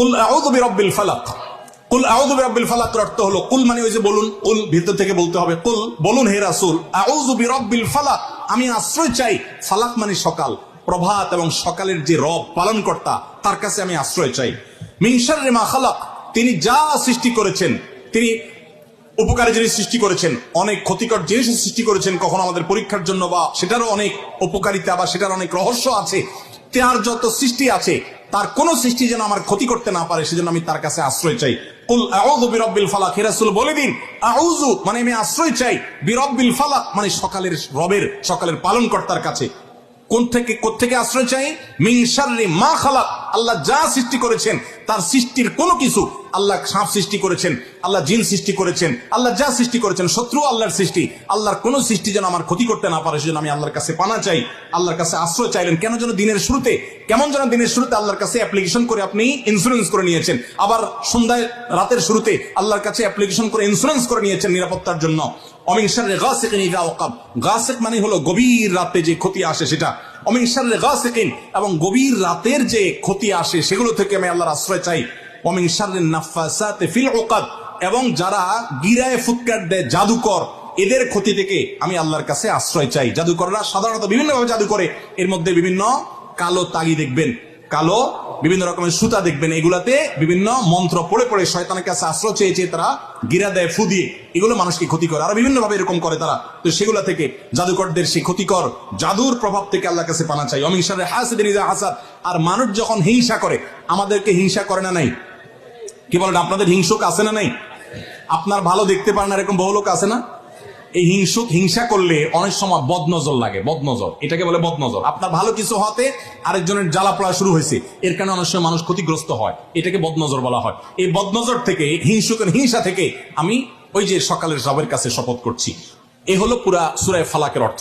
কুল আউযু বিরাব্বিল ফালাক। কুল আউযু বিরাব্বিল ফালাক অর্থ হলো, কুল মানে ওই যে বলুন, কুল ভিতর থেকে বলতে হবে, কুল বলুন হে রাসূল, আউযু বিরাব্বিল ফালাক, আমি আশ্রয় চাই, ফালাক মানে সকাল, প্রভাত এবং সকালের যে রব পালনকর্তা তার কাছে আমি আশ্রয় চাই। মিন শাররি মা খালাক, তিনি যা সৃষ্টি করেছেন, তিনি উপকারী জিনিস সৃষ্টি করেছেন, অনেক ক্ষতিকর জিনিস সৃষ্টি করেছেন, কখনো আমাদের পরীক্ষার জন্য, বা সেটারও অনেক উপকারিতা বা সেটার অনেক রহস্য আছে। তার যত সৃষ্টি আছে তার কোন সৃষ্টি যেন আমার ক্ষতি করতে না পারে, সেজন্য আমি তার কাছে আশ্রয় চাই। কুল আউযু বিরাব্বিল ফালাক, হে রাসূল বলে দিন, আউযু মানে আমি আশ্রয় চাই, বিরাব্বিল ফালাক মানে সকালের রবের, সকালের পালনকর্তার কাছে। কোত্থেকে আশ্রয় চাই? মিন শাররি মা খালাক, আল্লাহ যা সৃষ্টি করেছেন তার সৃষ্টির কোনো কিছু, আল্লাহ সাপ সৃষ্টি করেছেন, আল্লাহ জিন সৃষ্টি করেছেন, আল্লাহ যা সৃষ্টি করেছেন শত্রু আল্লাহর সৃষ্টি, আল্লাহর কোন সৃষ্টি যেন আমার ক্ষতি করতে না পারে, সেজন্য আমি আল্লাহর কাছে পানা চাই, আল্লাহর কাছে আশ্রয় চাইলেন। কেন যেন দিনের শুরুতে, কেমন যেন দিনের শুরুতে আল্লাহর কাছে অ্যাপ্লিকেশন করে আপনি ইন্স্যুরেন্স করে নিয়েছেন, আবার সন্ধ্যায় রাতের শুরুতে আল্লাহর কাছে অ্যাপ্লিকেশন করে ইন্স্যুরেন্স করে নিয়েছেন নিরাপত্তার জন্য। অমিন শাররি গাসিকিন ইযা ওয়াকাব, গাসিক মানে হলো গভীর রাতে যে ক্ষতি আসে সেটা। অমিন শাররি গাসিকিন, এবং গভীর রাতের যে ক্ষতি আসে সেগুলো থেকে আমি আল্লাহর আশ্রয় চাই। অমিন শাররিন নাফাসাতি ফিল উকাদ, এবং যারা গিরায় ফুৎকার দেয়, জাদুকর, এদের ক্ষতি থেকে আমি আল্লাহর কাছে আশ্রয় চাই। জাদুকররা সাধারণত বিভিন্ন ভাবে জাদু করে, এর মধ্যে বিভিন্ন কালো তাগি দেখবেন, কালো বিভিন্ন রকমের সুতা দেখবেন, এগুলাতে বিভিন্ন মন্ত্র পড়ে পড়ে শয়তানের কাছে আশ্রয় চেয়ে চেয়ে তারা গিরা দেয়, ফু দিয়ে, এগুলো মানুষকে ক্ষতি করে, আর বিভিন্ন ভাবে এরকম করে তারা। তো সেগুলা থেকে, জাদুকরদের সেই ক্ষতিকর জাদুর প্রভাব থেকে আল্লাহর কাছে পানা চাই। অমিন শাররি হাসিদিন ইযা হাসাদ, আর মানুষ যখন হিংসা করে, আমাদেরকে হিংসা করে না নাই? কি বলেন, আপনাদের হিংসুক আছে না নাই? আপনার ভালো দেখতে পারেন না, এরকম বহু লোক আছে না? এই হিংসা করলে অনেক সময় বদনজর লাগে, বদনজর, এটাকে বলে বদনজর। আপনার ভালো কিছু হতে আরেকজনের জ্বালা পড়া শুরু হয়েছে, এর কারণে অনেক সময় মানুষ ক্ষতিগ্রস্ত হয়, এটাকে বদনজর বলা হয়। এই বদনজর থেকে, হিংসা থেকে আমি ওই যে সকালের রবের কাছে শপথ করছি। এ হলো পুরা সূরা ফালাকের অর্থ।